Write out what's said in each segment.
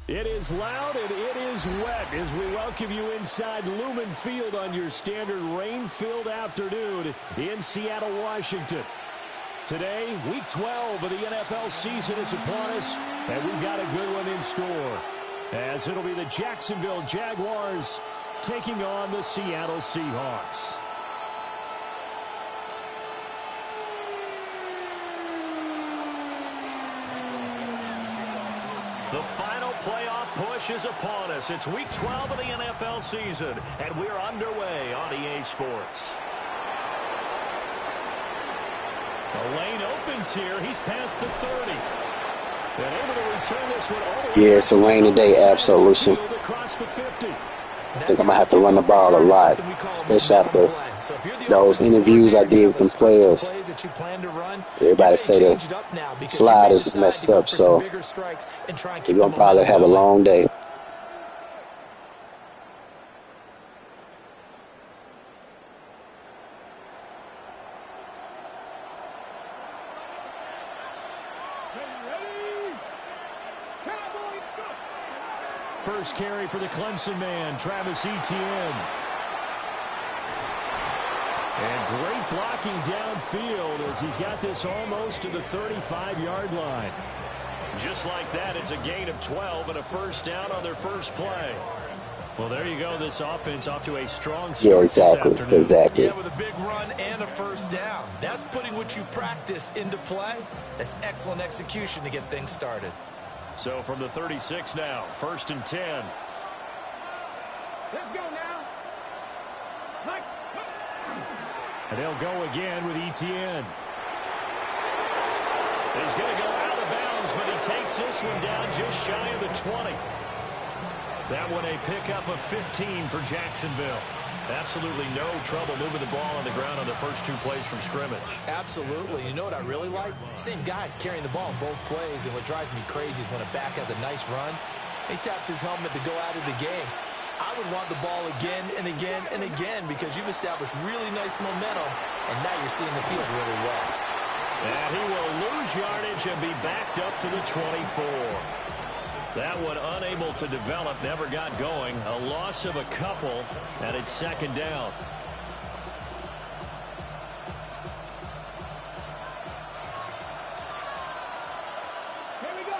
It is loud and it is wet as we welcome you inside Lumen Field on your standard rain-filled afternoon in Seattle, Washington. Today, Week 12 of the NFL season is upon us, and we've got a good one in store, as it'll be the Jacksonville Jaguars taking on the Seattle Seahawks. The final playoff push is upon us. It's Week 12 of the NFL season, and we're underway on EA Sports. The lane opens here. He's past the 30. And able to return this one all the way. Yeah, it's a rainy day, absolution. Across the 50. I think I'm going to have to run the ball a lot, especially after those interviews I did with them players. Everybody say the sliders messed up, so we're going to probably have a long day. First carry for the Clemson man, Travis Etienne. And great blocking downfield as he's got this almost to the 35-yard line. Just like that, it's a gain of 12 and a first down on their first play. Well, there you go. This offense off to a strong start this afternoon. Exactly. Yeah, with a big run and a first down. That's putting what you practice into play. That's excellent execution to get things started. So from the 36 now, first and 10. Let's go now. And they'll go again with Etienne. He's going to go out of bounds, but he takes this one down just shy of the 20. That one a pickup of 15 for Jacksonville. Absolutely no trouble moving the ball on the ground on the first two plays from scrimmage. Absolutely. You know what I really like? Same guy carrying the ball in both plays, and what drives me crazy is when a back has a nice run, he taps his helmet to go out of the game. I would want the ball again and again and again because you've established really nice momentum, and now you're seeing the field really well. And he will lose yardage and be backed up to the 24. That one unable to develop, never got going. A loss of a couple, and it's second down. Here we go.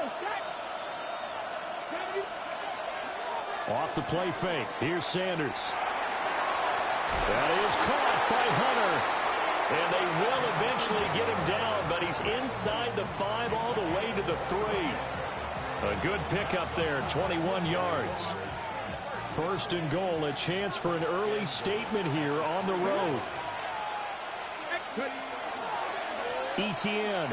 Off the play fake. Here's Sanders. That is caught by Hunter. And they will eventually get him down, but he's inside the 5 all the way to the 3. A good pickup there, 21 yards. First and goal, a chance for an early statement here on the road. Etienne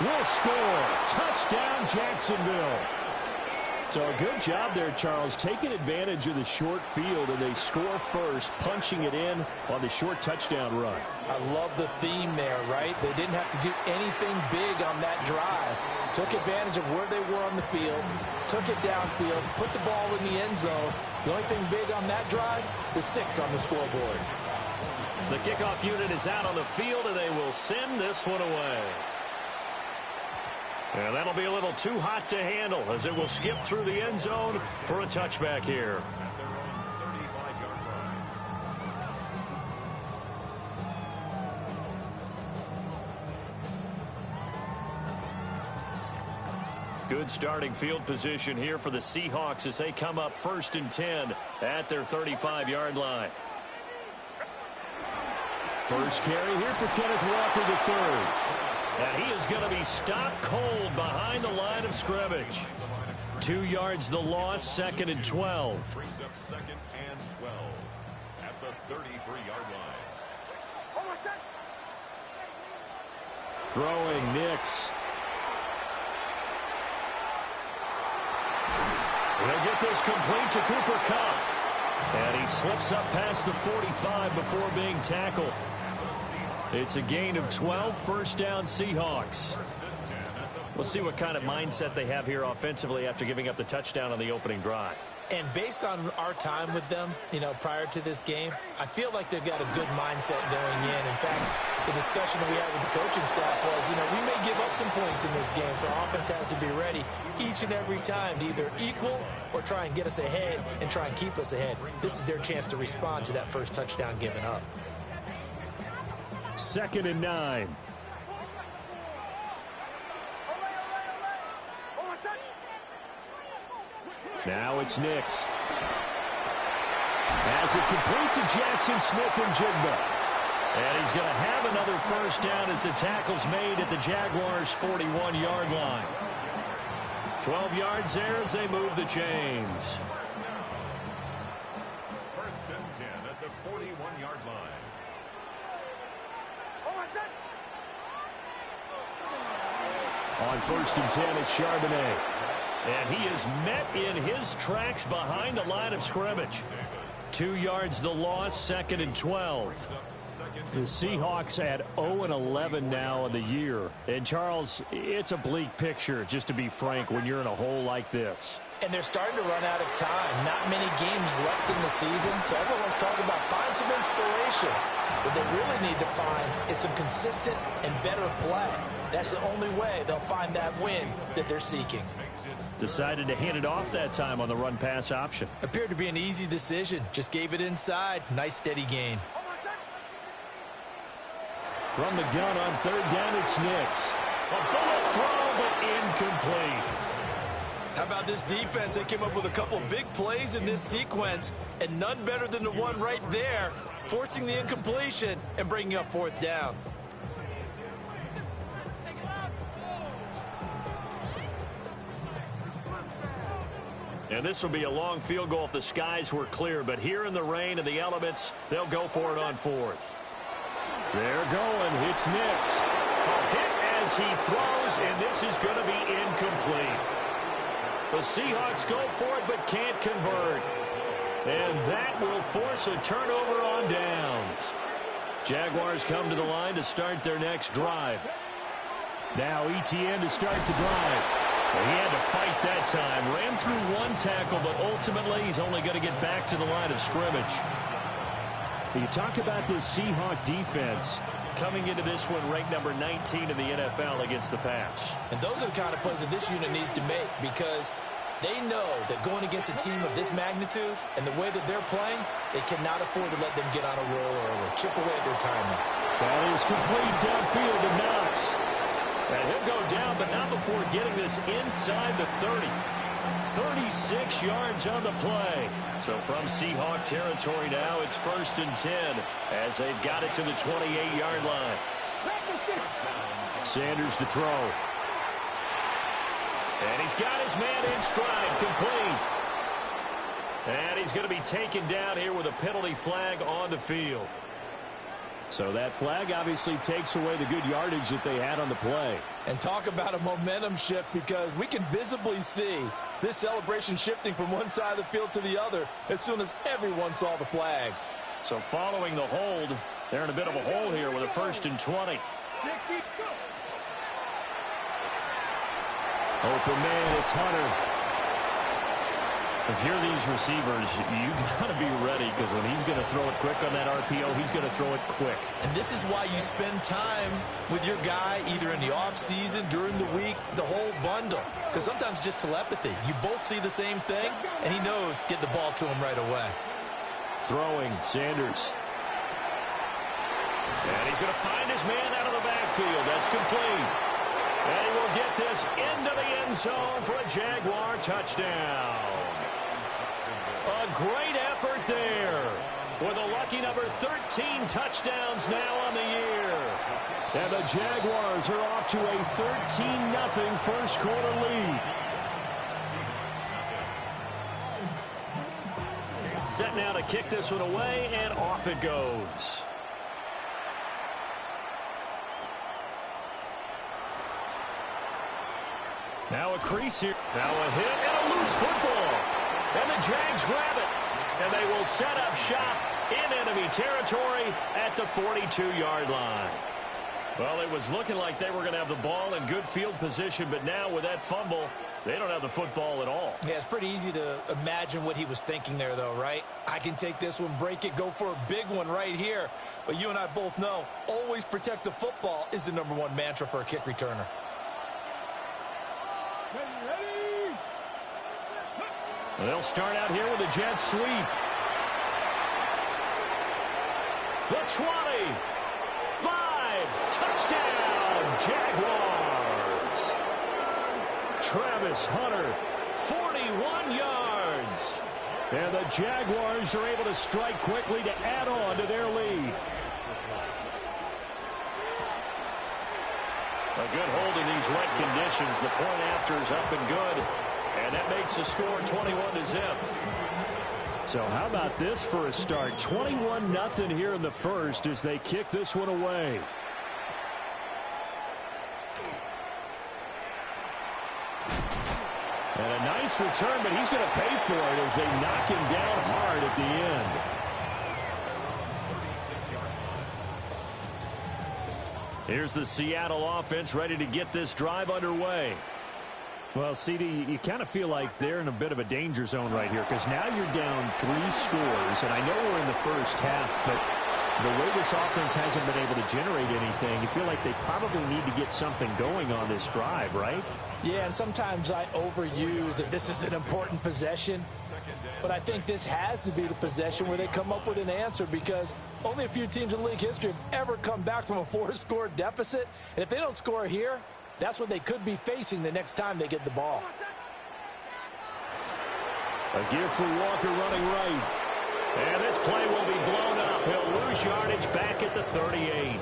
will score. Touchdown, Jacksonville. So a good job there, Charles, taking advantage of the short field, and they score first, punching it in on the short touchdown run. I love the theme there, right? They didn't have to do anything big on that drive. Took advantage of where they were on the field, took it downfield, put the ball in the end zone. The only thing big on that drive, the 6 on the scoreboard. The kickoff unit is out on the field, and they will send this one away. And that'll be a little too hot to handle as it will skip through the end zone for a touchback here. Good starting field position here for the Seahawks as they come up first and 10 at their 35-yard line. First carry here for Kenneth Walker III. And he is going to be stopped cold behind the line of scrimmage. 2 yards the loss, second and 12. Brings up second and 12 at the 33-yard line. Throwing Nix. He'll get this complete to Cooper Kupp. And he slips up past the 45 before being tackled. It's a gain of 12, first down Seahawks. We'll see what kind of mindset they have here offensively after giving up the touchdown on the opening drive. And based on our time with them, you know, prior to this game, I feel like they've got a good mindset going in. In fact, the discussion that we had with the coaching staff was, you know, we may give up some points in this game, so our offense has to be ready each and every time to either equal or try and get us ahead and try and keep us ahead. This is their chance to respond to that first touchdown given up. 2nd and 9. Now it's Nix. Has it complete to Jackson Smith-Njigba. And he's going to have another first down as the tackle's made at the Jaguars' 41-yard line. 12 yards there as they move the chains. 1st and 10 at the 41-yard line. On 1st and 10, it's Charbonnet. And he is met in his tracks behind the line of scrimmage. 2 yards the loss, 2nd and 12. The Seahawks at 0-11 now in the year. And, Charles, it's a bleak picture, just to be frank, when you're in a hole like this. And they're starting to run out of time. Not many games left in the season, so everyone's talking about find some inspiration. What they really need to find is some consistent and better play. That's the only way they'll find that win that they're seeking. Decided to hand it off that time on the run-pass option. Appeared to be an easy decision. Just gave it inside. Nice, steady gain. From the gun on 3rd down, it's Nix. A bullet throw, but incomplete. How about this defense? They came up with a couple big plays in this sequence, and none better than the one right there, forcing the incompletion and bringing up 4th down. And this will be a long field goal if the skies were clear, but here in the rain and the elements, they'll go for it on 4th. They're going. It's Nix. A hit as he throws, and this is going to be incomplete. The Seahawks go for it but can't convert. And that will force a turnover on downs. Jaguars come to the line to start their next drive. Now ETN to start the drive. Well, he had to fight that time. Ran through one tackle, but ultimately he's only going to get back to the line of scrimmage. You talk about this Seahawk defense coming into this one ranked number 19 in the NFL against the pass. And those are the kind of plays that this unit needs to make because they know that going against a team of this magnitude and the way that they're playing, they cannot afford to let them get on a roll early. Chip away at their timing. That is complete downfield to Knox. And he'll go down, but not before getting this inside the 30. 36 yards on the play. So from Seahawk territory now, it's 1st and 10 as they've got it to the 28-yard line. Sanders to throw. And he's got his man in stride, complete. And he's going to be taken down here with a penalty flag on the field. So that flag obviously takes away the good yardage that they had on the play. And talk about a momentum shift because we can visibly see this celebration shifting from one side of the field to the other as soon as everyone saw the flag. So following the hold, they're in a bit of a hole here with a 1st and 20. Open man, it's Hunter. If you're these receivers, you got to be ready because when he's going to throw it quick on that RPO, he's going to throw it quick. And this is why you spend time with your guy either in the offseason, during the week, the whole bundle. Because sometimes just telepathy. You both see the same thing, and he knows get the ball to him right away. Throwing, Sanders. And he's going to find his man out of the backfield. That's complete. And he will get this into the end zone for a Jaguar touchdown. A great effort there with a lucky number 13 touchdowns now on the year. And the Jaguars are off to a 13-0 first quarter lead. Set now to kick this one away, and off it goes. Now a crease here. Now a hit and a loose football. And the Jags grab it. And they will set up shop in enemy territory at the 42-yard line. Well, it was looking like they were going to have the ball in good field position, but now with that fumble, They don't have the football at all. Yeah, it's pretty easy to imagine what he was thinking there, though, right? I can take this one, break it, go for a big one right here. But you and I both know, always protect the football is the #1 mantra for a kick returner. They'll start out here with a jet sweep. The 20. 5. Touchdown, Jaguars. Travis Hunter, 41 yards. And the Jaguars are able to strike quickly to add on to their lead. A good hold in these wet conditions. The point after is up and good. And that makes the score 21-0. So how about this for a start? 21-0 here in the first as they kick this one away. And a nice return, but he's going to pay for it as they knock him down hard at the end. Here's the Seattle offense ready to get this drive underway. Well, CD, you kind of feel like they're in a bit of a danger zone right here because now you're down 3 scores, and I know we're in the first half, but the way this offense hasn't been able to generate anything, you feel like they probably need to get something going on this drive, right? Yeah, and sometimes I overuse that this is an important possession, but I think this has to be the possession where they come up with an answer because only a few teams in league history have ever come back from a 4-score deficit, and if they don't score here, that's what they could be facing the next time they get the ball. A give for Walker running right. And this play will be blown up. He'll lose yardage back at the 38.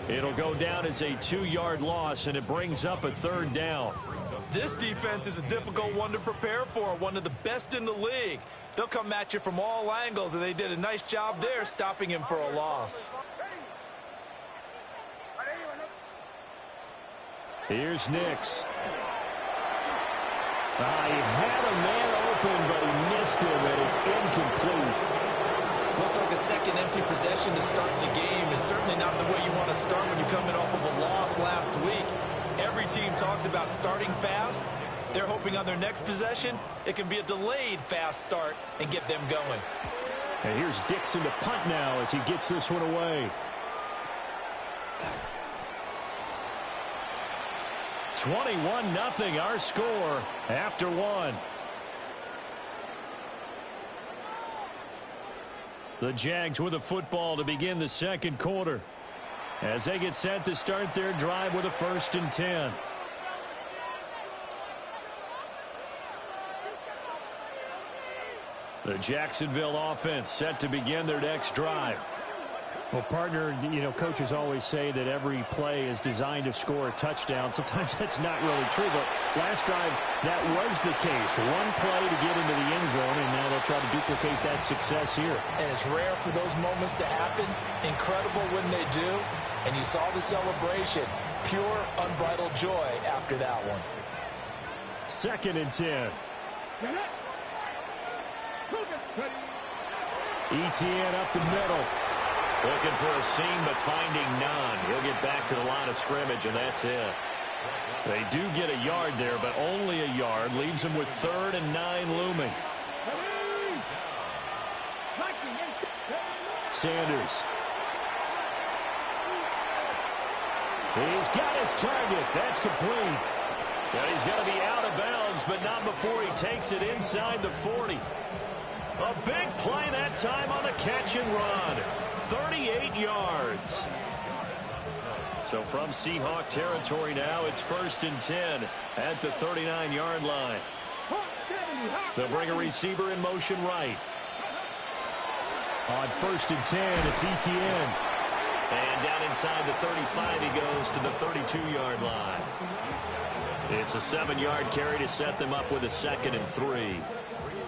It'll go down as a 2-yard loss, and it brings up a 3rd down. This defense is a difficult one to prepare for, one of the best in the league. They'll come at you from all angles, and they did a nice job there stopping him for a loss. Here's Nix. He had a man open, but he missed him, and it's incomplete. Looks like a second empty possession to start the game, and certainly not the way you want to start when you're coming off of a loss last week. Every team talks about starting fast. They're hoping on their next possession, it can be a delayed fast start and get them going. And here's Dixon to punt now as he gets this one away. 21-0 our score after 1. The Jags with the football to begin the second quarter as they get set to start their drive with a 1st and 10. The Jacksonville offense set to begin their next drive. Well, partner, you know, coaches always say that every play is designed to score a touchdown. Sometimes that's not really true, but last drive, that was the case. One play to get into the end zone, and now they'll try to duplicate that success here. And it's rare for those moments to happen. Incredible when they do. And you saw the celebration. Pure, unbridled joy after that one. 2nd and 10. Etienne up the middle. Looking for a seam, but finding none. He'll get back to the line of scrimmage, and that's it. They do get a yard there, but only a yard. Leaves them with 3rd and 9 looming. Sanders. He's got his target. That's complete. Now he's going to be out of bounds, but not before he takes it inside the 40. A big play that time on the catch and run. 38 yards. So from Seahawk territory now, it's 1st and 10 at the 39-yard line. They'll bring a receiver in motion right. On 1st and 10, it's Etienne. And down inside the 35, he goes to the 32-yard line. It's a 7-yard carry to set them up with a 2nd and 3.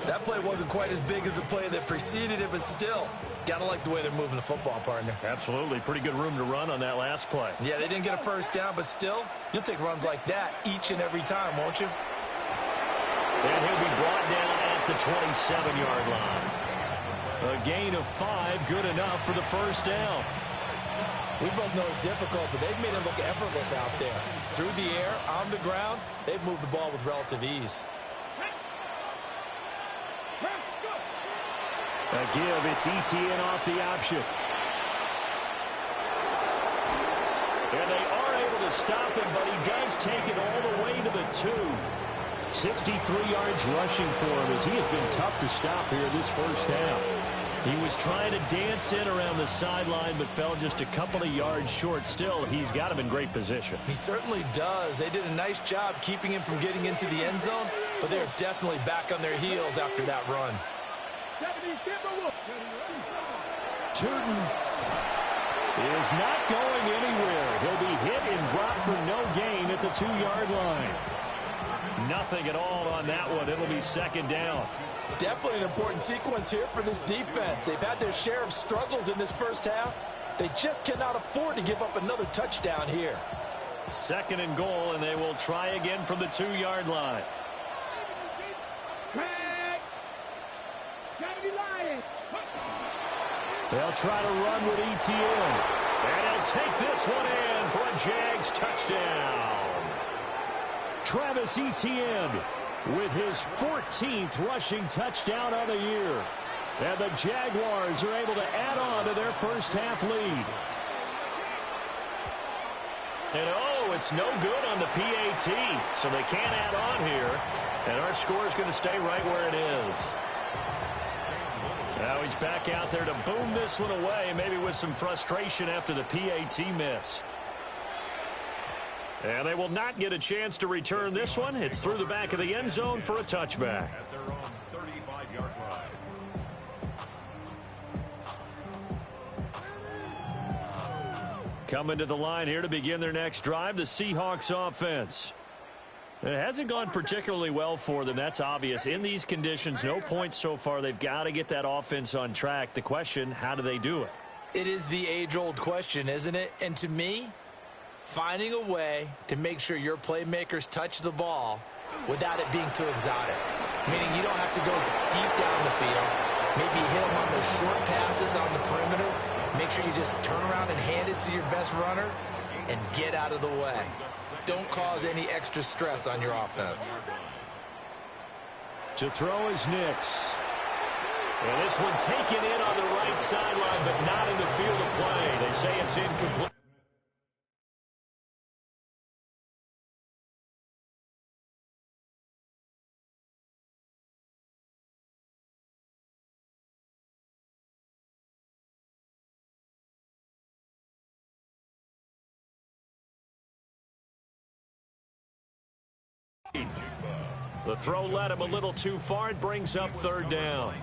That play wasn't quite as big as the play that preceded it, but still, gotta like the way they're moving the football, partner. Absolutely. Pretty good room to run on that last play. Yeah, they didn't get a 1st down, but still, you'll take runs like that each and every time, won't you? And he'll be brought down at the 27-yard line. A gain of 5, good enough for the 1st down. We both know it's difficult, but they've made it look effortless out there. Through the air, on the ground, they've moved the ball with relative ease. A give, it's ETN off the option. And they are able to stop him, but he does take it all the way to the 2. 63 yards rushing for him as he has been tough to stop here this first half. He was trying to dance in around the sideline, but fell just a couple of yards short. Still, he's got him in great position. He certainly does. They did a nice job keeping him from getting into the end zone, but they're definitely back on their heels after that run. Turton is not going anywhere. He'll be hit and dropped for no gain at the 2-yard line. Nothing at all on that one. It'll be second down. Definitely an important sequence here for this defense. They've had their share of struggles in this first half. They just cannot afford to give up another touchdown here. Second and goal, and they will try again from the 2-yard line. They'll try to run with ETN. And he'll take this one in for a Jags touchdown. Travis Etienne with his 14th rushing touchdown of the year. And the Jaguars are able to add on to their first half lead. And oh, it's no good on the PAT, so they can't add on here. And our score is going to stay right where it is. Now he's back out there to boom this one away, maybe with some frustration after the PAT miss. And they will not get a chance to return this one. It's through the back of the end zone for a touchback. At their own 35-yard line. Coming to the line here to begin their next drive, the Seahawks offense. It hasn't gone particularly well for them. That's obvious. In these conditions, no points so far. They've got to get that offense on track. The question, how do they do it? It is the age-old question, isn't it? And to me, finding a way to make sure your playmakers touch the ball without it being too exotic. Meaning you don't have to go deep down the field. Maybe hit them on those short passes on the perimeter. Make sure you just turn around and hand it to your best runner and get out of the way. Don't cause any extra stress on your offense. To throw is Nix. And this one taken in on the right sideline, but not in the field of play. They say it's incomplete. The throw led him a little too far. It brings up third down.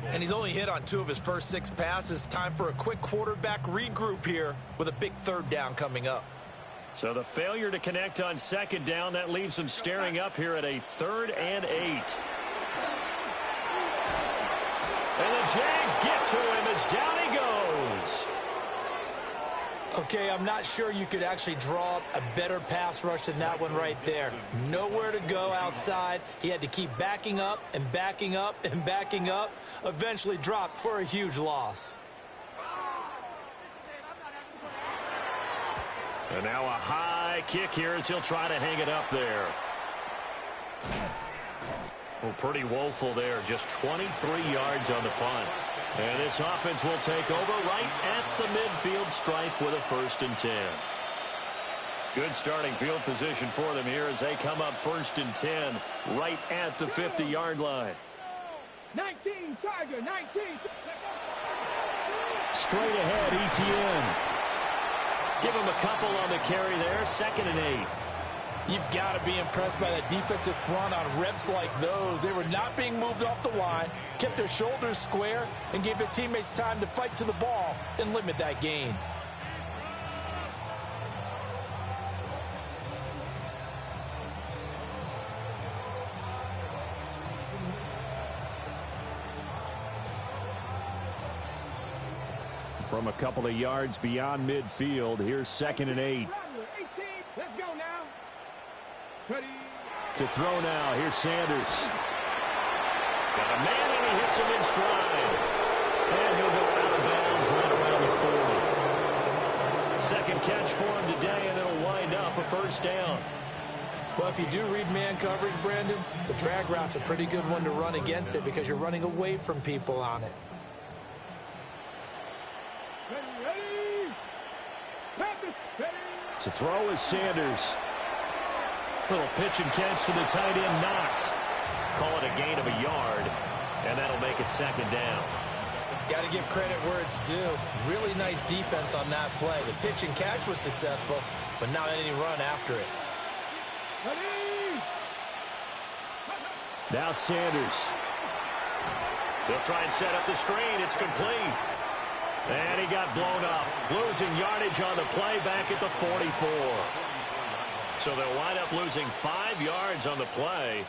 And he's only hit on 2 of his first 6 passes. Time for a quick quarterback regroup here with a big third down coming up. So the failure to connect on second down, that leaves him staring up here at a 3rd and 8. And the Jags get to him as down he goes. Okay, I'm not sure you could actually draw up a better pass rush than that one right there. Nowhere to go outside. He had to keep backing up and backing up and backing up. Eventually dropped for a huge loss. And now a high kick here as he'll try to hang it up there. Well, pretty woeful there. Just 23 yards on the punt. And this offense will take over right at the midfield stripe with a 1st and 10. Good starting field position for them here as they come up 1st and 10 right at the 50-yard line. 19, Tiger, 19. Straight ahead, ETN. Give him a couple on the carry there, 2nd and 8. You've got to be impressed by that defensive front on reps like those. They were not being moved off the line, kept their shoulders square, and gave their teammates time to fight to the ball and limit that gain. From a couple of yards beyond midfield, here's 2nd and 8. Let's go now. Ready. To throw now, here's Sanders. Got a man and he hits him in stride. And he'll go out of bounds right around the 40. catch for him today, and it'll wind up a first down. Well, if you do read man coverage, Brandon, the drag route's a pretty good one to run against it because you're running away from people on it. To throw is Sanders. Little pitch and catch to the tight end, Knox. Call it a gain of a yard, and that'll make it second down. Got to give credit where it's due. Really nice defense on that play. The pitch and catch was successful, but not any run after it. Now Sanders. They'll try and set up the screen. It's complete. And he got blown up. Losing yardage on the play back at the 44. So they'll wind up losing 5 yards on the play.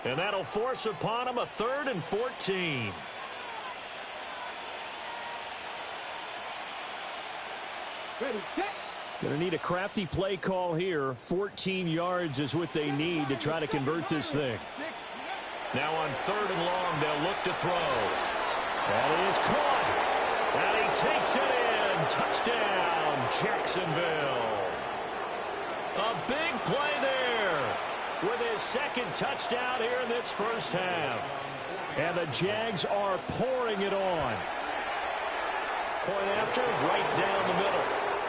And that'll force upon them a 3rd and 14. Going to need a crafty play call here. 14 yards is what they need to try to convert this thing. Now on 3rd and long, they'll look to throw. That is caught. And he takes it in. Touchdown, Jacksonville. A big play there with his 2nd touchdown here in this first half. And the Jags are pouring it on. Point after, right down the middle.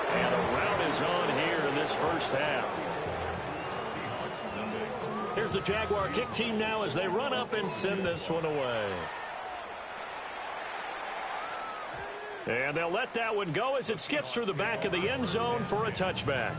And a rout is on here in this first half. Here's the Jaguar kick team now as they run up and send this one away. And they'll let that one go as it skips through the back of the end zone for a touchback.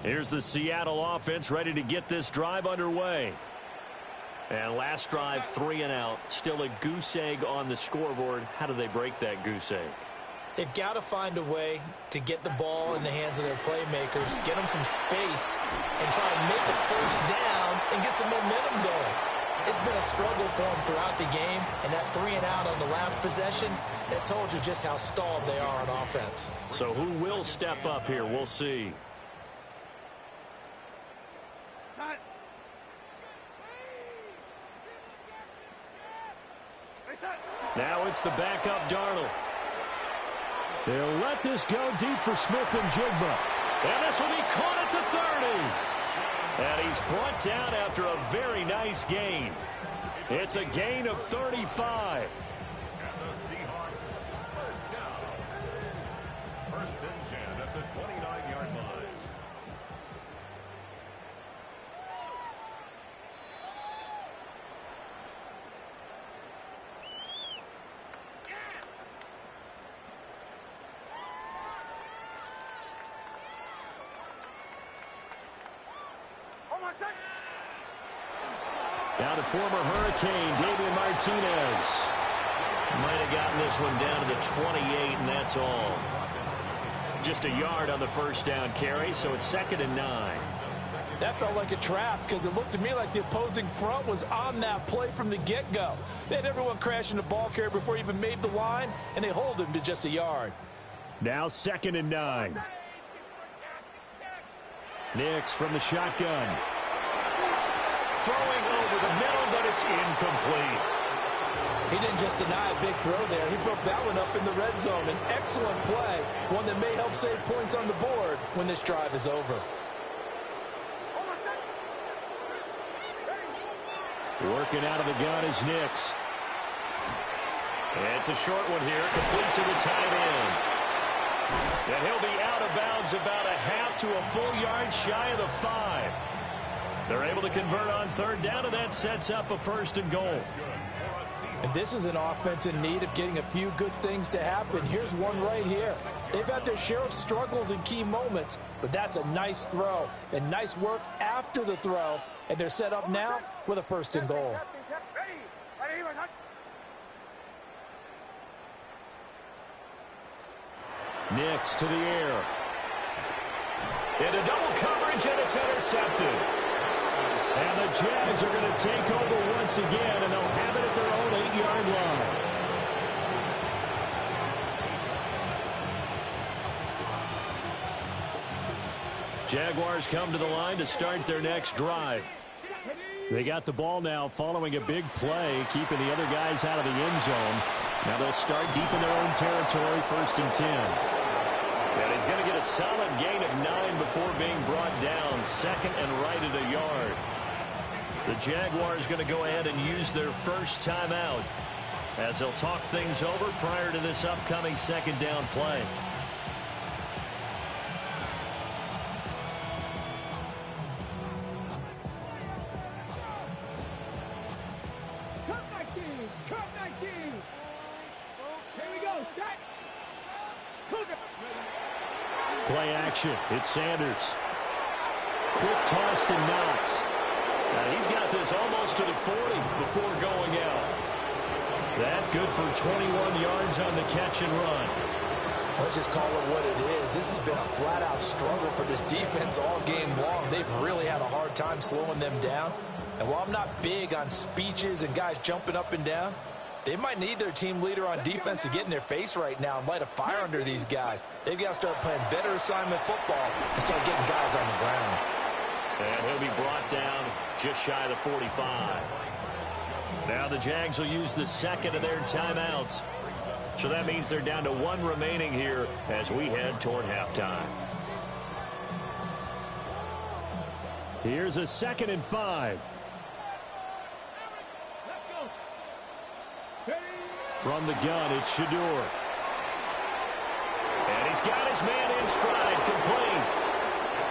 Here's the Seattle offense ready to get this drive underway. And last drive, 3 and out. Still a goose egg on the scoreboard. How do they break that goose egg? They've got to find a way to get the ball in the hands of their playmakers, get them some space, and try and make a first down and get some momentum going. It's been a struggle for them throughout the game, and that 3 and out on the last possession, that told you just how stalled they are on offense. So who will step up here? We'll see. Now it's the backup Darnold. They'll let this go deep for Smith and Jigba. And this will be caught at the 30. And he's brought down after a very nice gain. It's a gain of 35. And the Seahawks first down. 1st and 10 at the 29-yard line. Now the former Hurricane, Damian Martinez. Might have gotten this one down to the 28, and that's all. Just a yard on the first down carry, so it's 2nd and 9. That felt like a trap because it looked to me like the opposing front was on that play from the get-go. They had everyone crashing the ball carrier before he even made the line, and they hold him to just a yard. Now 2nd and 9. Nix from the shotgun. Throwing over the middle, but it's incomplete. He didn't just deny a big throw there. He broke that one up in the red zone. An excellent play, one that may help save points on the board when this drive is over. Working out of the gun is Nix. It's a short one here, complete to the tight end. And he'll be out of bounds about a half to a full yard shy of the 5. They're able to convert on 3rd down, and that sets up a 1st and goal. And this is an offense in need of getting a few good things to happen. Here's one right here. They've had their share of struggles in key moments, but that's a nice throw and nice work after the throw. And they're set up now with a 1st and goal. Nix to the air. Into double coverage, and it's intercepted. And the Jags are going to take over once again, and they'll have it at their own 8-yard line. Jaguars come to the line to start their next drive. They got the ball now following a big play, keeping the other guys out of the end zone. Now they'll start deep in their own territory, 1st and 10. And he's going to get a solid gain of 9 before being brought down, 2nd and right at a yard. The Jaguars going to go ahead and use their first timeout as they'll talk things over prior to this upcoming 2nd down play. Play action. It's Sanders. Quick toss to Knox. Now he's got this almost to the 40 before going out. That good for 21 yards on the catch and run. Let's just call it what it is. This has been a flat-out struggle for this defense all game long. They've really had a hard time slowing them down. And while I'm not big on speeches and guys jumping up and down, they might need their team leader on defense to get in their face right now and light a fire under these guys. They've got to start playing better assignment football and start getting guys on the ground. And he'll be brought down just shy of the 45. Now the Jags will use the 2nd of their timeouts. So that means they're down to 1 remaining here as we head toward halftime. Here's a 2nd and 5. From the gun, it's Shador. And he's got his man in stride, complete.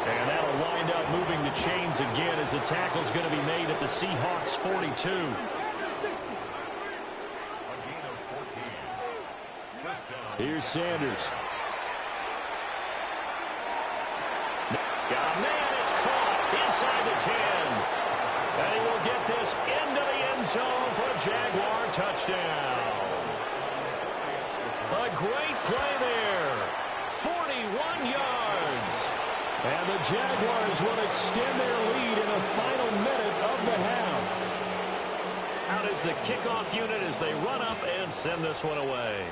And that'll wind up moving the chains again as the tackle's going to be made at the Seahawks 42. Here's Sanders. Got a man, it's caught inside the 10. And he will get this into the end zone for a Jaguar touchdown. A great play there. 41 yards. And the Jaguars will extend their lead in the final minute of the half. Out is the kickoff unit as they run up and send this one away.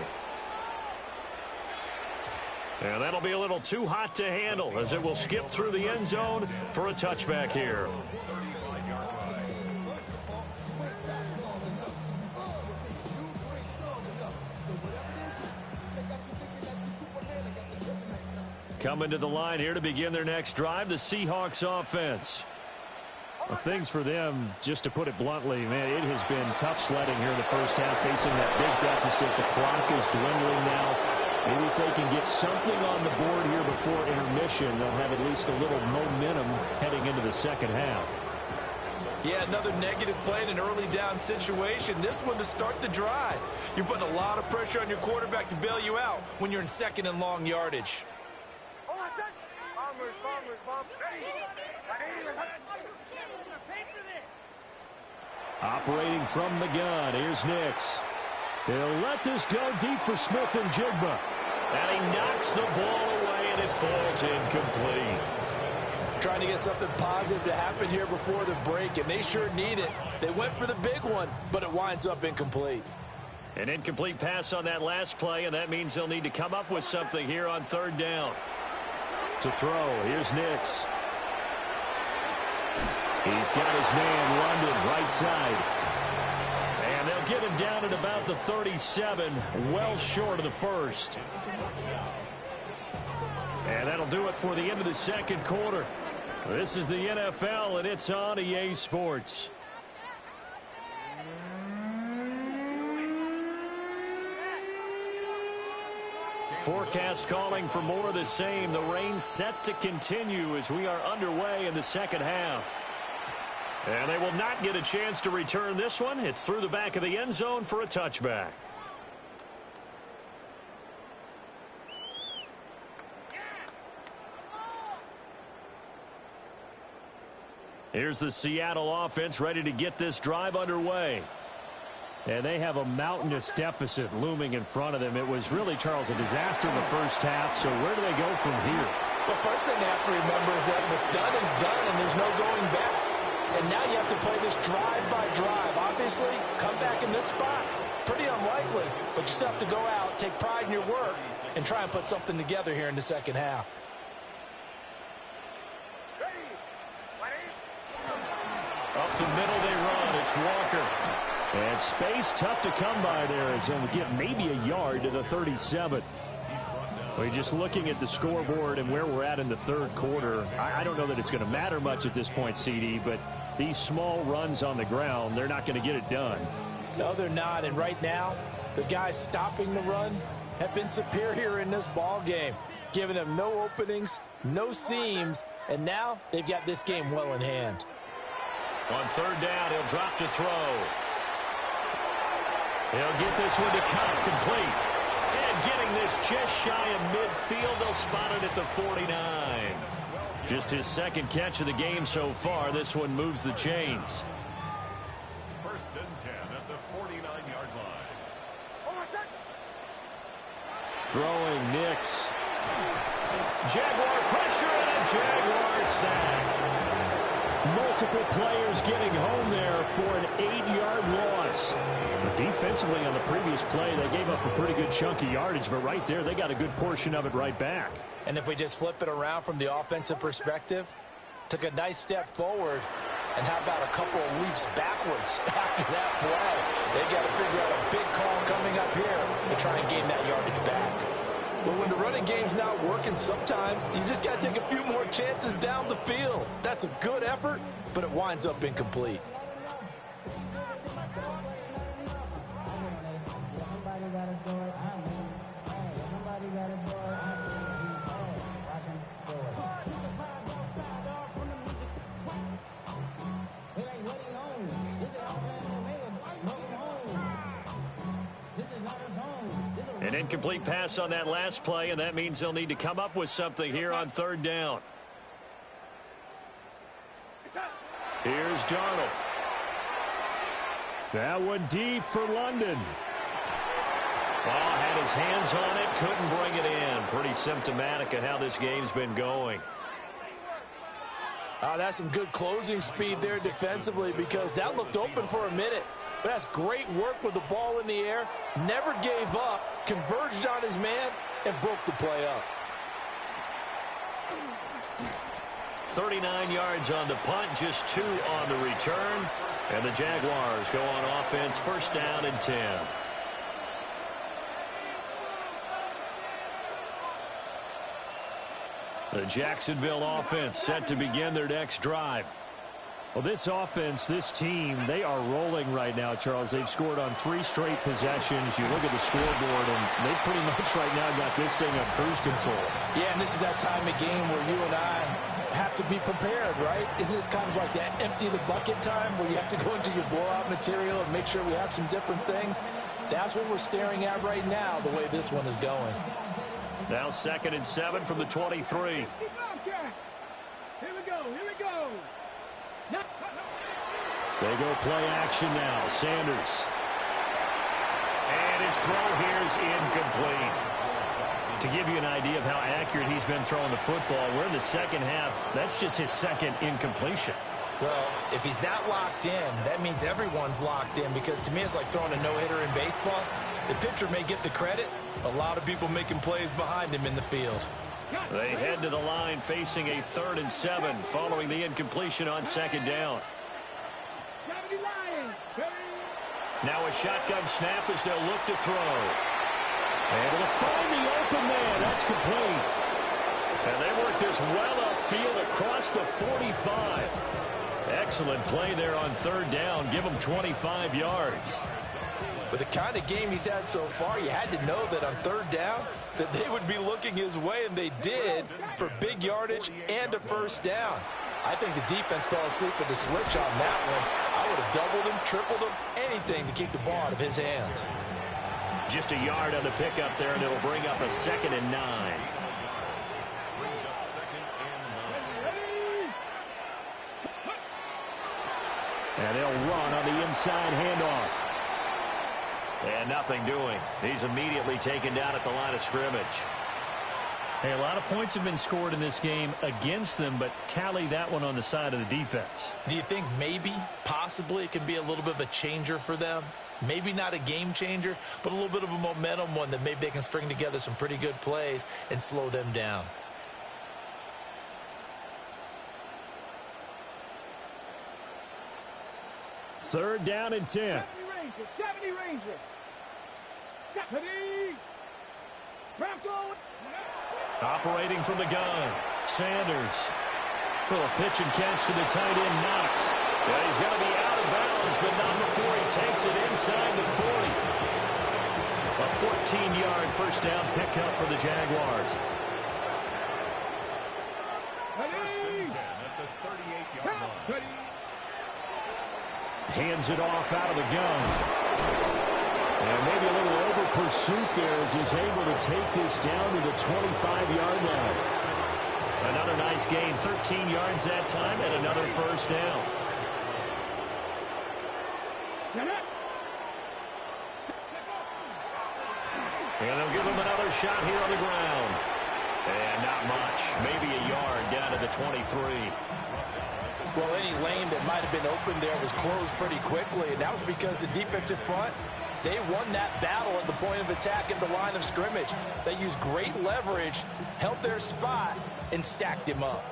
And that'll be a little too hot to handle as it will skip through the end zone for a touchback here. Coming to the line here to begin their next drive, the Seahawks offense. Well, things for them, just to put it bluntly, man, it has been tough sledding here in the first half, facing that big deficit. The clock is dwindling now. Maybe if they can get something on the board here before intermission, they'll have at least a little momentum heading into the second half. Yeah, another negative play in an early down situation. This one to start the drive. You're putting a lot of pressure on your quarterback to bail you out when you're in 2nd and long yardage. Operating from the gun, here's Nix. He'll let this go deep for Smith and Jigba. And he knocks the ball away, and it falls incomplete. Trying to get something positive to happen here before the break, and they sure need it. They went for the big one, but it winds up incomplete. An incomplete pass on that last play, and that means they'll need to come up with something here on 3rd down. To throw, here's Nix. He's got his man, London, right side. And they'll get him down at about the 37, well short of the 1st. And that'll do it for the end of the 2nd quarter. This is the NFL, and it's on EA Sports. Forecast calling for more of the same. The rain set to continue as we are underway in the second half. And they will not get a chance to return this one. It's through the back of the end zone for a touchback. Here's the Seattle offense ready to get this drive underway. And they have a mountainous deficit looming in front of them. It was really, Charles, a disaster in the first half. So where do they go from here? The first thing they have to remember is that what's done is done, and there's no going back. And now you have to play this drive by drive. Obviously, come back in this spot, pretty unlikely. But you still have to go out, take pride in your work, and try and put something together here in the second half. Up the middle they run. It's Walker. And space tough to come by there as he'll get maybe a yard to the 37. We're just looking at the scoreboard and where we're at in the third quarter. I don't know that it's going to matter much at this point, CD, but these small runs on the ground, they're not going to get it done. No, they're not. And right now, the guys stopping the run have been superior in this ball game, giving them no openings, no seams, and now they've got this game well in hand. On third down, he'll drop to throw. He'll get this one to Cobb, complete. And getting this just shy of midfield, they'll spot it at the 49. Just his second catch of the game so far. This one moves the chains. First and 10 at the 49-yard line. Throwing Nix. Jaguar pressure and a Jaguar sack. Multiple players getting home there for an 8-yard loss. But defensively on the previous play, they gave up a pretty good chunk of yardage, but right there, they got a good portion of it right back. And if we just flip it around from the offensive perspective, took a nice step forward, and how about a couple of leaps backwards after that play? They've got to figure out a big call coming up here to try and gain that yardage back. But when the running game's not working, sometimes you just got to take a few more chances down the field. That's a good effort, but it winds up incomplete. An incomplete pass on that last play, and that means they'll need to come up with something here on third down. Here's Darnold. That one deep for London. Had his hands on it, couldn't bring it in. Pretty symptomatic of how this game's been going. That's some good closing speed there defensively, because that looked open for a minute. But that's great work with the ball in the air. Never gave up, converged on his man, and broke the play up. 39 yards on the punt, just 2 on the return. And the Jaguars go on offense, first down and 10. The Jacksonville offense set to begin their next drive. Well, this offense, this team, they are rolling right now, Charles. They've scored on 3 straight possessions. You look at the scoreboard, and they pretty much right now got this thing on cruise control. Yeah, and this is that time of game where you and I have to be prepared, right? Isn't this kind of like that empty the bucket time where you have to go into your blowout material and make sure we have some different things? That's what we're staring at right now, the way this one is going. Now 2nd and 7 from the 23. Here we go. They go play action now. Sanders. And his throw here is incomplete. To give you an idea of how accurate he's been throwing the football, we're in the second half. That's just his second incompletion. Well, if he's not locked in, that means everyone's locked in, because to me it's like throwing a no-hitter in baseball. The pitcher may get the credit. A lot of people making plays behind him in the field. They head to the line facing a 3rd and 7 following the incompletion on 2nd down. Now a shotgun snap as they'll look to throw. And it'll find the open man. That's complete. And they work this well upfield across the 45. Excellent play there on 3rd down. Give them 25 yards. With the kind of game he's had so far, you had to know that on 3rd down that they would be looking his way, and they did, for big yardage and a first down. I think the defense fell asleep at the switch on that one. I would have doubled him, tripled him, anything to keep the ball out of his hands. Just a yard on the pickup there, and it'll bring up a 2nd and 9. Brings up 2nd and 9. And they'll run on the inside handoff. And nothing doing. He's immediately taken down at the line of scrimmage. Hey, a lot of points have been scored in this game against them, but tally that one on the side of the defense. Do you think maybe, possibly, it can be a little bit of a changer for them? Maybe not a game changer, but a little bit of a momentum one that maybe they can string together some pretty good plays and slow them down. Third down and 10. 70 Ranger. 70. Bronco. Operating from the gun. Sanders. Little pitch and catch to the tight end, Knox. Well, he's going to be out of bounds, but not before he takes it inside the 40. A 14-yard first down pickup for the Jaguars. First and 10 at the 38-yard line. Hands it off out of the gun. And maybe a little over pursuit there as he's able to take this down to the 25-yard line. Another nice gain, 13 yards that time, and another first down. And they'll give him another shot here on the ground. And not much, maybe a yard down to the 23. Well, any lane that might have been open there was closed pretty quickly, and that was because the defensive front, they won that battle at the point of attack at the line of scrimmage. They used great leverage, held their spot, and stacked him up.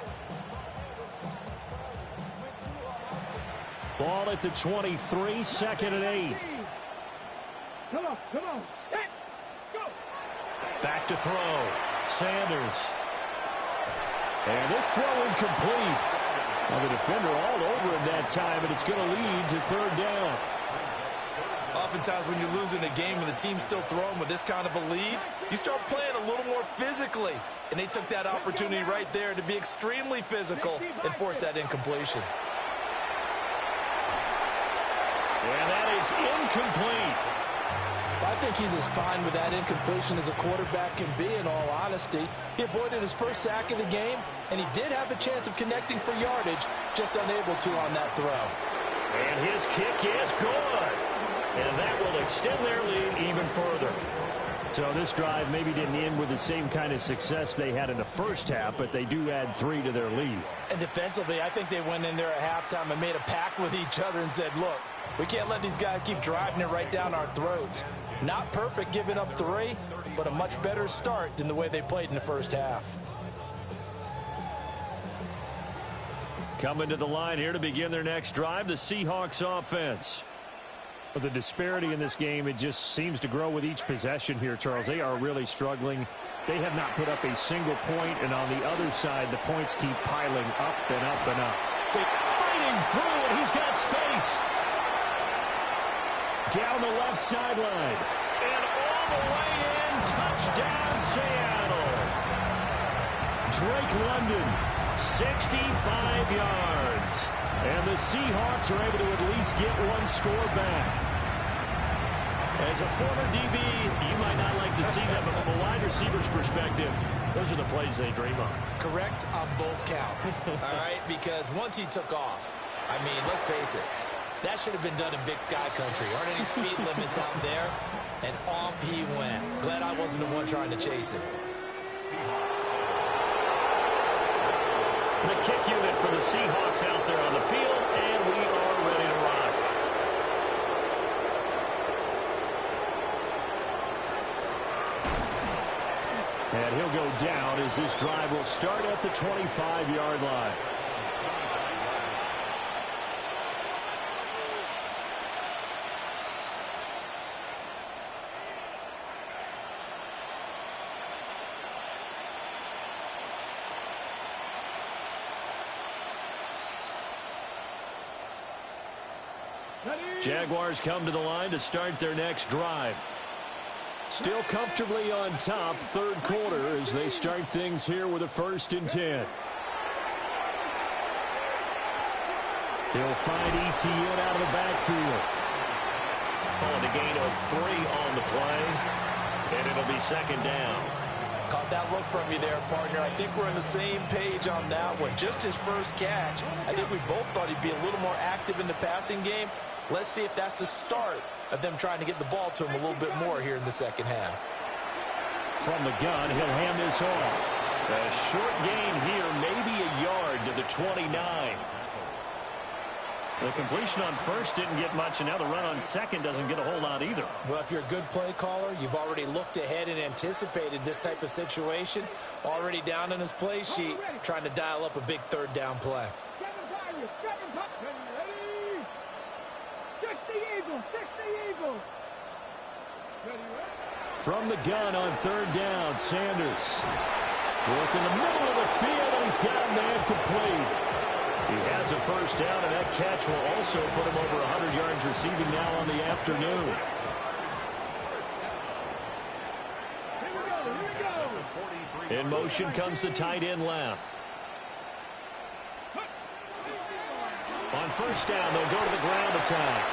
Ball at the 23, second and 8. Come on. Set. Go. Back to throw. Sanders. And this throw incomplete. Well, the defender all over him that time, and it's going to lead to third down. Oftentimes when you're losing a game and the team's still throwing with this kind of a lead, you start playing a little more physically. And they took that opportunity right there to be extremely physical and force that incompletion. And that is incomplete. I think he's as fine with that incompletion as a quarterback can be, in all honesty. He avoided his first sack of the game, and he did have a chance of connecting for yardage, just unable to on that throw. And his kick is good. And that will extend their lead even further. So this drive maybe didn't end with the same kind of success they had in the first half, but they do add 3 to their lead. And defensively, I think they went in there at halftime and made a pact with each other and said, look, we can't let these guys keep driving it right down our throats. Not perfect giving up 3, but a much better start than the way they played in the first half. Coming to the line here to begin their next drive, the Seahawks offense. The disparity in this game, it just seems to grow with each possession here, Charles. They are really struggling. They have not put up a single point, and on the other side, the points keep piling up and up and up. Fighting through, and he's got space. Down the left sideline. And all the way in, touchdown Seattle. Drake London, 65 yards. And the Seahawks are able to at least get one score back. As a former DB, you might not like to see that, but from a wide receiver's perspective, those are the plays they dream of. Correct on both counts, all right? Because once he took off, I mean, let's face it, that should have been done in Big Sky Country. Aren't any speed limits out there? And off he went. Glad I wasn't the one trying to chase him. The kick unit for the Seahawks out there on the field, and we are ready to rock. And he'll go down as this drive will start at the 25-yard line. Jaguars come to the line to start their next drive. Still comfortably on top, third quarter, as they start things here with a 1st and 10. He'll find ETN out of the backfield. On a gain of 3 on the play, and it'll be second down. Caught that look from you there, partner. I think we're on the same page on that one. Just his first catch. I think we both thought he'd be a little more active in the passing game. Let's see if that's the start of them trying to get the ball to him a little bit more here in the second half. From the gun, he'll hand this off. A short gain here, maybe a yard to the 29. The completion on first didn't get much, and now the run on second doesn't get a whole lot either. Well, if you're a good play caller, you've already looked ahead and anticipated this type of situation. Already down on his play sheet, trying to dial up a big third down play. 60 Eagles. From the gun on third down, Sanders. Work in the middle of the field, and he's got a man complete. He has a first down, and that catch will also put him over 100 yards receiving now on the afternoon. In motion comes the tight end left. On first down, they'll go to the ground attack.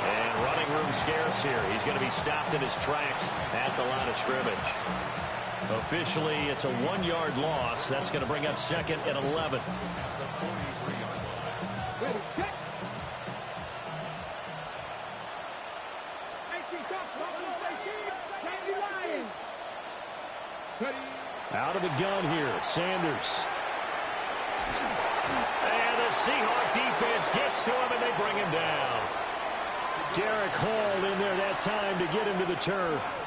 And running room scarce here. He's going to be stopped in his tracks at the line of scrimmage. Officially, it's a 1-yard loss. That's going to bring up second and 11. Out of the gun here, Sanders. And the Seahawks defense gets to him, and they bring him down. Derek Hall in there that time to get him to the turf.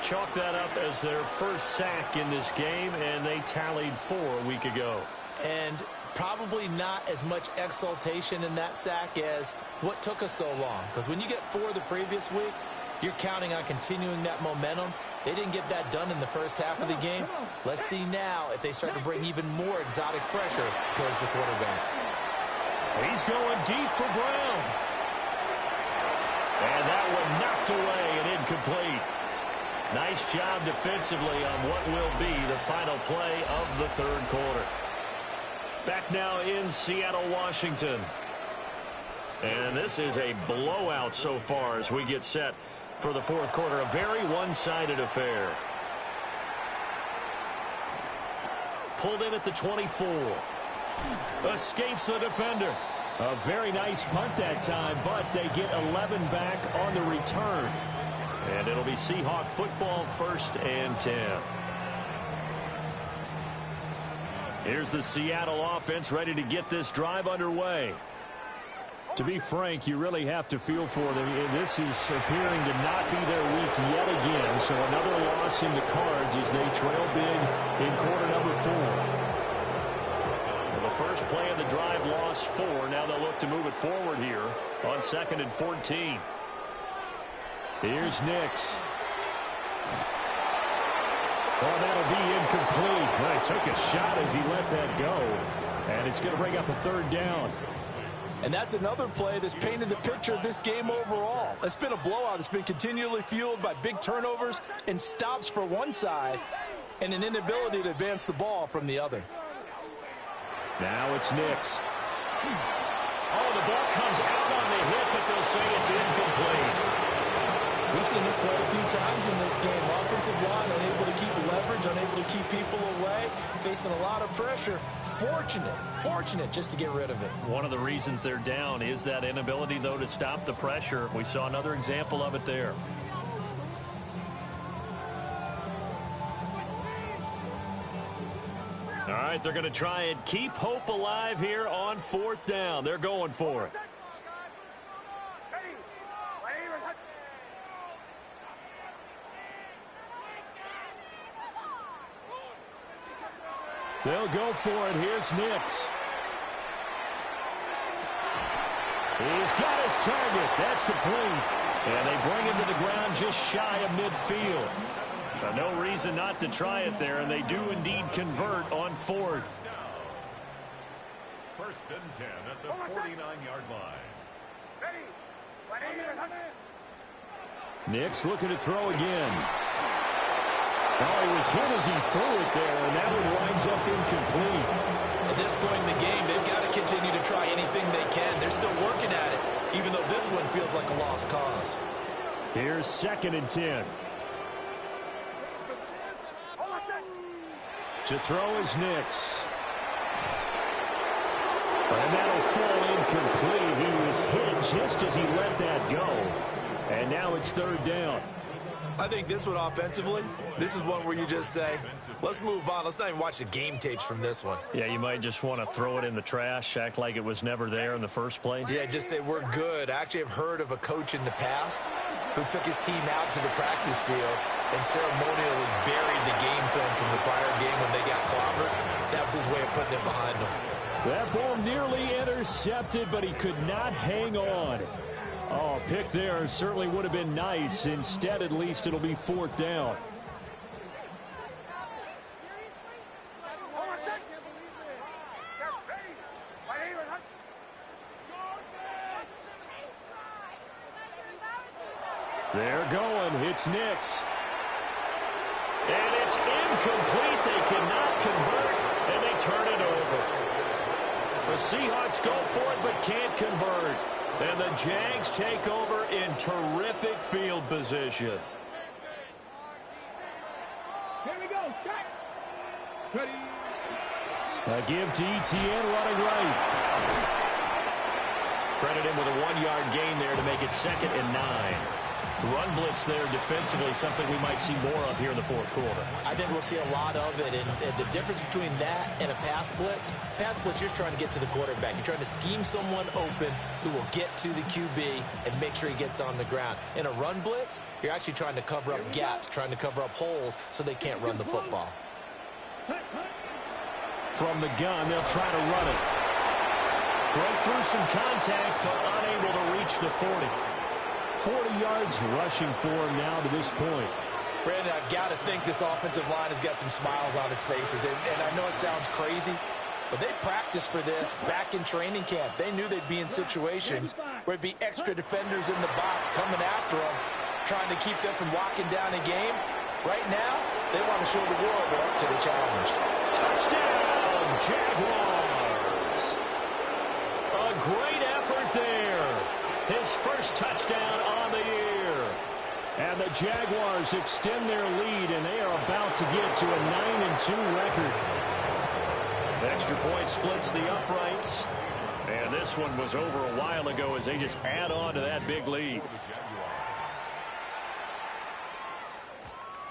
Chalk that up as their first sack in this game, and they tallied 4 a week ago. And probably not as much exultation in that sack as what took us so long. Because when you get 4 the previous week, you're counting on continuing that momentum. They didn't get that done in the first half of the game. Let's see now if they start to bring even more exotic pressure towards the quarterback. He's going deep for Brown. And that one knocked away and incomplete. Nice job defensively on what will be the final play of the third quarter. Back now in Seattle, Washington. And this is a blowout so far as we get set for the fourth quarter. A very one-sided affair. Pulled in at the 24. Escapes the defender. A very nice punt that time, but they get 11 back on the return. And it'll be Seahawk football, 1st and 10. Here's the Seattle offense ready to get this drive underway. To be frank, you really have to feel for them. This is appearing to not be their week yet again. So another loss in the cards as they trail big in quarter number 4. Well, the first play of the drive lost 4. Now they'll look to move it forward here on 2nd and 14. Here's Nix. Oh, that'll be incomplete. Well, he took a shot as he let that go. And it's going to bring up a 3rd down. And that's another play that's painted the picture of this game overall. It's been a blowout. It's been continually fueled by big turnovers and stops for one side and an inability to advance the ball from the other. Now it's Nix. Oh, the ball comes out on the hit, but they'll say it's incomplete. We've seen this quite a few times in this game. Offensive line unable to keep leverage, unable to keep people away, facing a lot of pressure. Fortunate just to get rid of it. One of the reasons they're down is that inability, though, to stop the pressure. We saw another example of it there. All right, they're going to try and keep hope alive here on 4th down. They're going for it. They'll go for it. Here's Nix. He's got his target. That's complete. And they bring him to the ground just shy of midfield. No reason not to try it there, and they do indeed convert on 4th. 1st and 10 at the 49-yard line. Nix looking to throw again. Oh, he was hit as he threw it there, and that one winds up incomplete. At this point in the game, they've got to continue to try anything they can. They're still working at it, even though this one feels like a lost cause. Here's 2nd and 10. To throw is Nix. And that'll fall incomplete. He was hit just as he let that go. And now it's 3rd down. I think this one offensively, this is one where you just say, let's move on. Let's not even watch the game tapes from this one. Yeah, you might just want to throw it in the trash, act like it was never there in the first place. Yeah, just say we're good. I actually have heard of a coach in the past who took his team out to the practice field and ceremonially buried the game film from the prior game when they got clobbered. That was his way of putting it behind them. That ball nearly intercepted, but he could not hang on. Oh, pick there certainly would have been nice. Instead, at least it'll be 4th down. They're going. It's Nix. And it's incomplete. They cannot convert, and they turn it over. The Seahawks go for it but can't convert. And the Jags take over in terrific field position. Here we go. Shot. Ready. A give to ETN running right. Credit him with a 1-yard gain there to make it 2nd and 9. Run blitz there defensively, something we might see more of here in the 4th quarter. I think we'll see a lot of it, and the difference between that and a pass blitz, you're trying to get to the quarterback. You're trying to scheme someone open who will get to the QB and make sure he gets on the ground. In a run blitz, you're actually trying to cover up gaps, trying to cover up holes so they can't run the football. From the gun, they'll try to run it. Broke through some contact, but unable to reach the 40. 40 yards rushing for him now to this point. Brandon, I've got to think this offensive line has got some smiles on its faces. And I know it sounds crazy, but they practiced for this back in training camp. They knew they'd be in situations where it'd be extra defenders in the box coming after them, trying to keep them from locking down a game. Right now, they want to show the world they're up to the challenge. Touchdown, Jaguars. A great effort there. His first touchdown on the year. And the Jaguars extend their lead, and they are about to get to a 9-2 record. The extra point splits the uprights. And this one was over a while ago as they just add on to that big lead.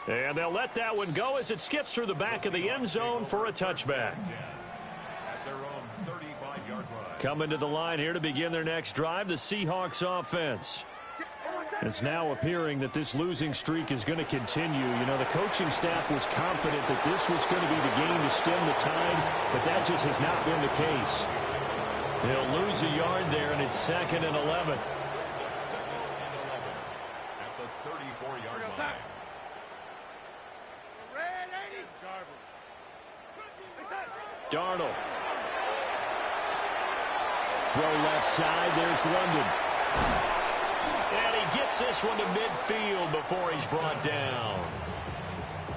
And they'll let that one go as it skips through the back of the end zone for a touchback. Coming to the line here to begin their next drive, the Seahawks offense. It's now appearing that this losing streak is going to continue. You know, the coaching staff was confident that this was going to be the game to stem the tide, but that just has not been the case. They'll lose a yard there, and it's 2nd and 11. At the 34-yard line. Darnold. Throw left side. There's London. And he gets this one to midfield before he's brought down.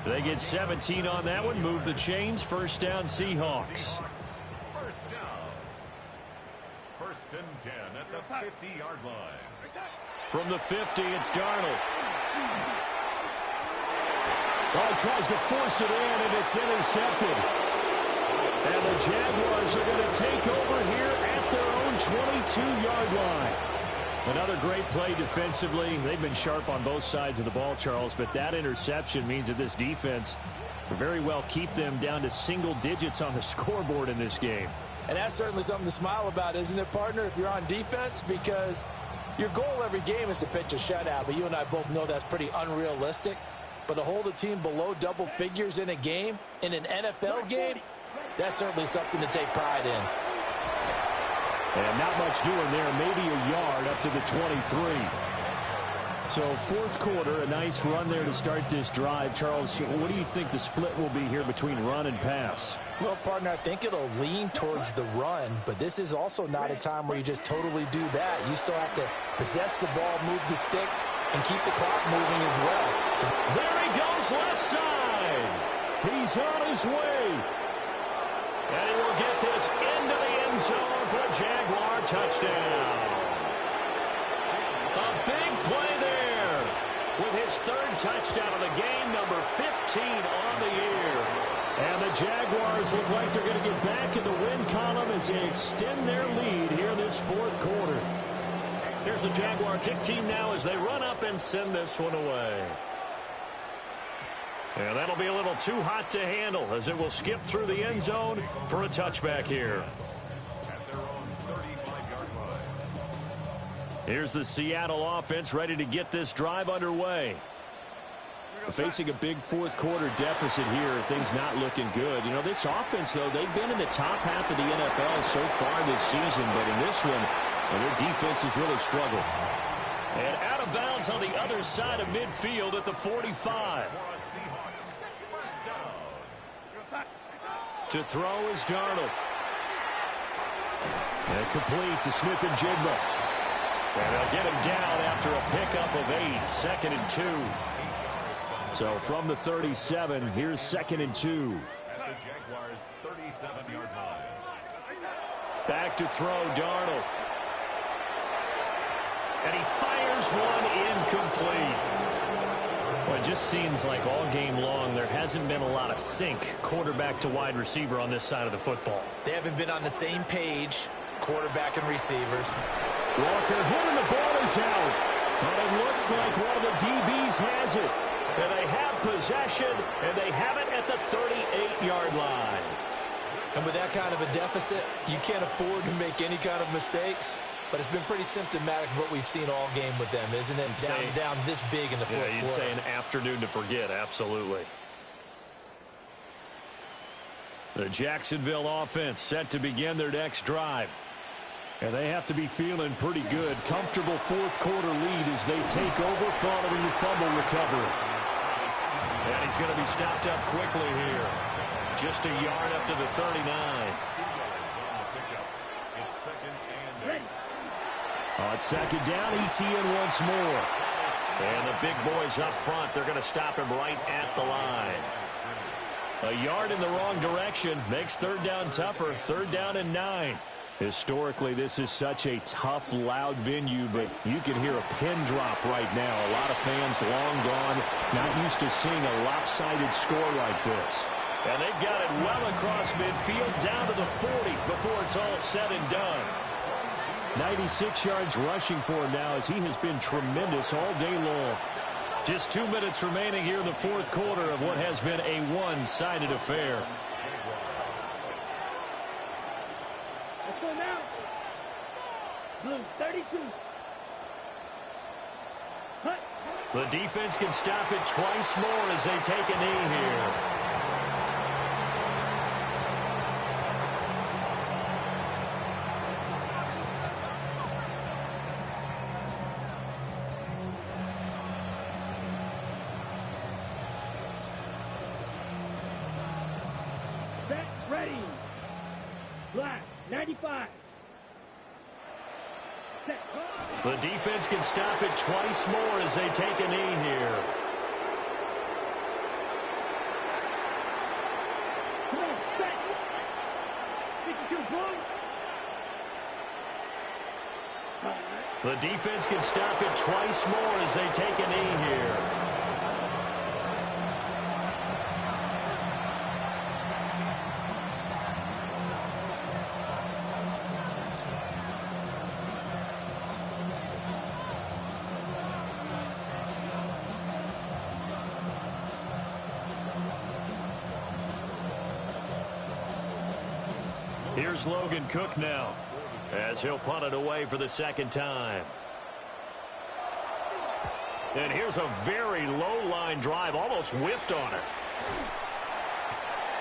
They get 17 on that one. Move the chains. 1st down, Seahawks. 1st down. 1st and 10 at the 50-yard line. From the 50, it's Darnold. Oh, tries to force it in, and it's intercepted. And the Jaguars are going to take over here at their own 22-yard line. Another great play defensively. They've been sharp on both sides of the ball, Charles, but that interception means that this defense will very well keep them down to single digits on the scoreboard in this game. And that's certainly something to smile about, isn't it, partner, if you're on defense? Because your goal every game is to pitch a shutout, but you and I both know that's pretty unrealistic. But to hold a team below double figures in a game, in an NFL game, that's certainly something to take pride in. And not much doing there. Maybe a yard up to the 23. So 4th quarter, a nice run there to start this drive. Charles, what do you think the split will be here between run and pass? Well, partner, I think it'll lean towards the run, but this is also not a time where you just totally do that. You still have to possess the ball, move the sticks, and keep the clock moving as well. So there he goes left side. He's on his way. And he will get this into the end zone for a Jaguar touchdown. A big play there with his 3rd touchdown of the game, number 15 on the year. And the Jaguars look like they're going to get back in the win column as they extend their lead here in this 4th quarter. Here's the Jaguar kick team now as they run up and send this one away. And that'll be a little too hot to handle as it will skip through the end zone for a touchback here. At their own 35-yard line. Here's the Seattle offense ready to get this drive underway. Facing a big fourth-quarter deficit here, things not looking good. You know, this offense, though, they've been in the top half of the NFL so far this season, but in this one, well, their defense has really struggled. And out of bounds on the other side of midfield at the 45. To throw is Darnold. And complete to Smith and Jigba. And they'll get him down after a pickup of 8, 2nd and 2. So from the 37, here's 2nd and 2. At the Jaguars' 37-yard line. Back to throw, Darnold. And he fires one incomplete. Well, it just seems like all game long there hasn't been a lot of sync quarterback to wide receiver on this side of the football. They haven't been on the same page, quarterback and receivers. Walker hit and the ball is out. But it looks like one of the DBs has it. And they have possession, and they have it at the 38-yard line. And with that kind of a deficit, you can't afford to make any kind of mistakes. But it's been pretty symptomatic of what we've seen all game with them, isn't it? Down this big in the fourth quarter. You'd say an afternoon to forget, absolutely. The Jacksonville offense set to begin their next drive. And they have to be feeling pretty good. Comfortable fourth-quarter lead as they take over following the fumble recovery. And he's going to be stopped up quickly here. Just a yard up to the 39. 2 yards on the pickup. It's 2nd and 8. On 2nd down, ETN once more. And the big boys up front, they're going to stop him right at the line. A yard in the wrong direction makes 3rd down tougher. 3rd down and 9. Historically, this is such a tough, loud venue, but you can hear a pin drop right now. A lot of fans long gone, not used to seeing a lopsided score like this. And they've got it well across midfield, down to the 40 before it's all said and done. 96 yards rushing for him now as he has been tremendous all day long. Just 2 minutes remaining here in the fourth quarter of what has been a one-sided affair. Let's go now. Blue 32. Hut. The defense can stop it twice more as they take a knee here. Set, ready. Black, 95. Set. The defense can stop it twice more as they take a knee here. Come on, set. 52, blue. The defense can stop it twice more as they take a knee here. Here's Logan Cook now as he'll punt it away for the 2nd time. And here's a very low-line drive, almost whiffed on it.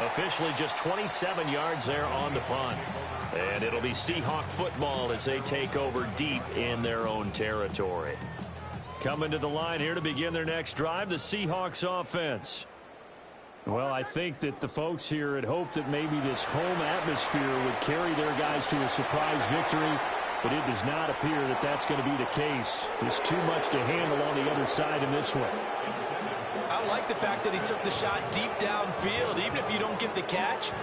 Officially just 27 yards there on the punt. And it'll be Seahawk football as they take over deep in their own territory. Coming to the line here to begin their next drive, the Seahawks offense. Well, I think that the folks here had hoped that maybe this home atmosphere would carry their guys to a surprise victory, but it does not appear that that's going to be the case. There's too much to handle on the other side in this one. I like the fact that he took the shot deep downfield. Even if you don't get the catch,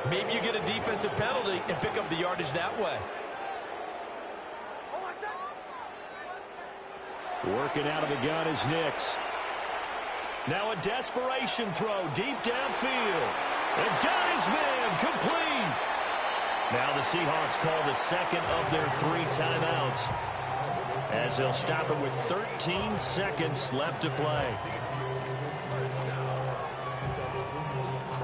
maybe you get a defensive penalty and pick up the yardage that way. Working out of the gun is Nix. Now a desperation throw deep downfield. And got his man complete. Now the Seahawks call the 2nd of their 3 timeouts as they'll stop it with 13 seconds left to play.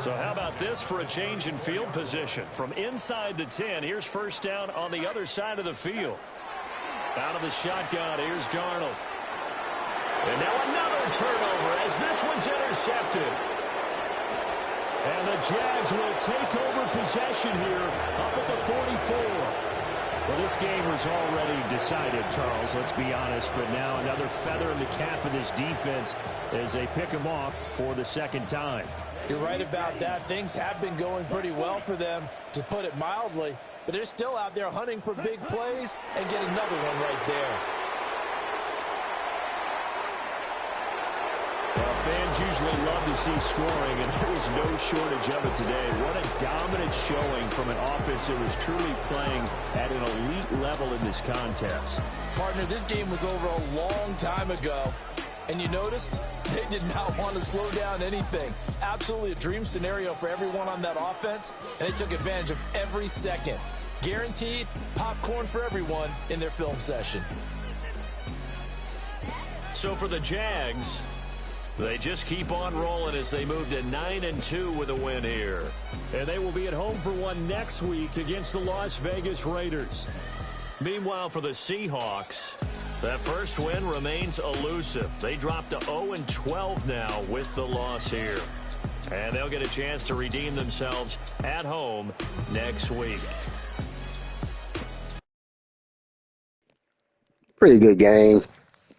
So how about this for a change in field position? From inside the 10, here's 1st down on the other side of the field. Out of the shotgun, here's Darnold. And now another a turnover as this one's intercepted. And the Jags will take over possession here up at the 44. Well, this game was already decided, Charles, let's be honest. But now another feather in the cap of this defense as they pick them off for the second time. You're right about that. Things have been going pretty well for them, to put it mildly. But they're still out there hunting for big plays and get another one right there. Well, fans usually love to see scoring, and there was no shortage of it today. What a dominant showing from an offense that was truly playing at an elite level in this contest. Partner, this game was over a long time ago. And you noticed they did not want to slow down anything. Absolutely a dream scenario for everyone on that offense, and they took advantage of every second. Guaranteed popcorn for everyone in their film session. So for the Jags, they just keep on rolling as they move to 9-2 with a win here. And they will be at home for one next week against the Las Vegas Raiders. Meanwhile, for the Seahawks, that first win remains elusive. They dropped to 0-12 now with the loss here. And they'll get a chance to redeem themselves at home next week. Pretty good game.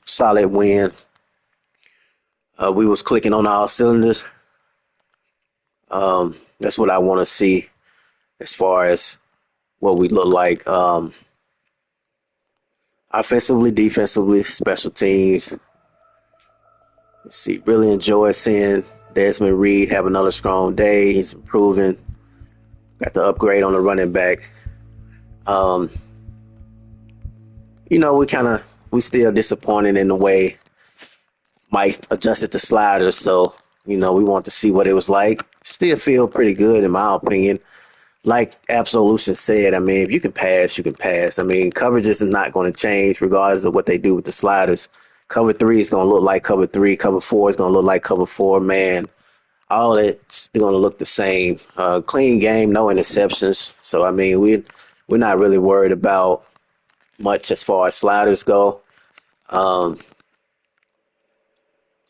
Solid win. We was clicking on all cylinders. That's what I want to see as far as what we look like. Offensively, defensively, special teams. Let's see. Really enjoy seeing Desmond Reed have another strong day. He's improving. Got the upgrade on the running back. We still disappointed in the way Mike adjusted the sliders. So, we want to see what it was like. Still feel pretty good in my opinion. Like Absolution said, if you can pass, you can pass. Coverage is not going to change regardless of what they do with the sliders. Cover 3 is going to look like cover 3. Cover 4 is going to look like cover 4. Man, all it's going to look the same. Clean game, no interceptions. So, we're not really worried about much as far as sliders go.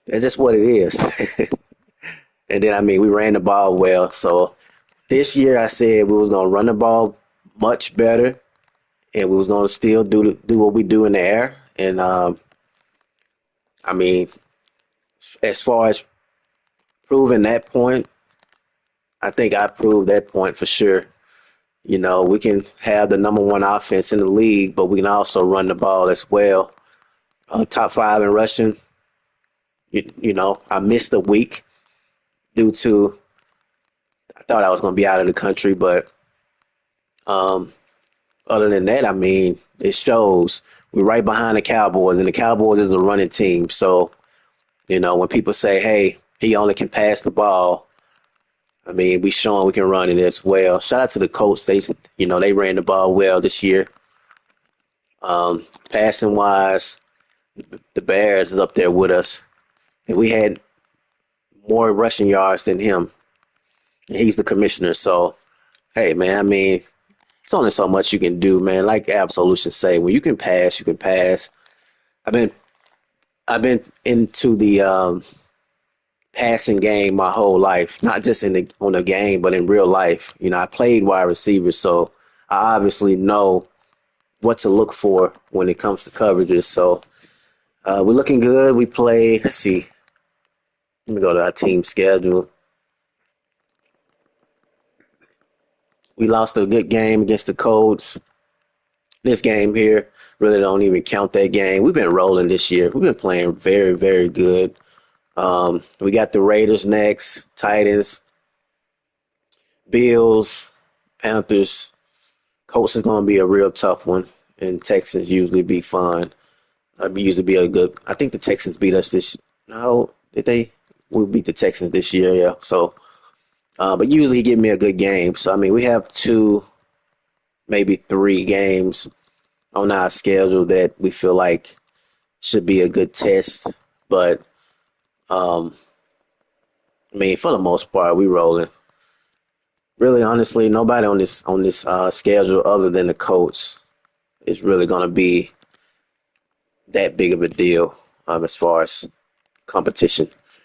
It's just what it is. And then, we ran the ball well. So this year I said we was going to run the ball much better and we was going to still do what we do in the air. And, as far as proving that point, I think I proved that point for sure. We can have the number one offense in the league, but we can also run the ball as well. Top 5 in rushing. I missed a week due to I thought I was going to be out of the country, but other than that, it shows we're right behind the Cowboys, and the Cowboys is a running team. So, when people say, hey, he only can pass the ball, we showing we can run it as well. Shout out to the Colts. They ran the ball well this year. Passing wise, the Bears is up there with us. And we had more rushing yards than him. And he's the commissioner. So, hey, man, it's only so much you can do, man. Like Absolution say, when you can pass, you can pass. I've been into the passing game my whole life, not just on the game, but in real life. I played wide receiver, so I obviously know what to look for when it comes to coverages. So we're looking good. We play, let's see. Let me go to our team schedule. We lost a good game against the Colts. This game here, really don't even count that game. We've been rolling this year. We've been playing very, very good. We got the Raiders next, Titans, Bills, Panthers. Colts is going to be a real tough one, and Texans usually be fun. I think the Texans beat us this. No, did they? We beat the Texans this year, yeah. So, but usually he give me a good game. So we have 2, maybe 3 games on our schedule that we feel like should be a good test. But for the most part, we rolling. Really, honestly, nobody on this schedule other than the Colts is really going to be that big of a deal as far as competition.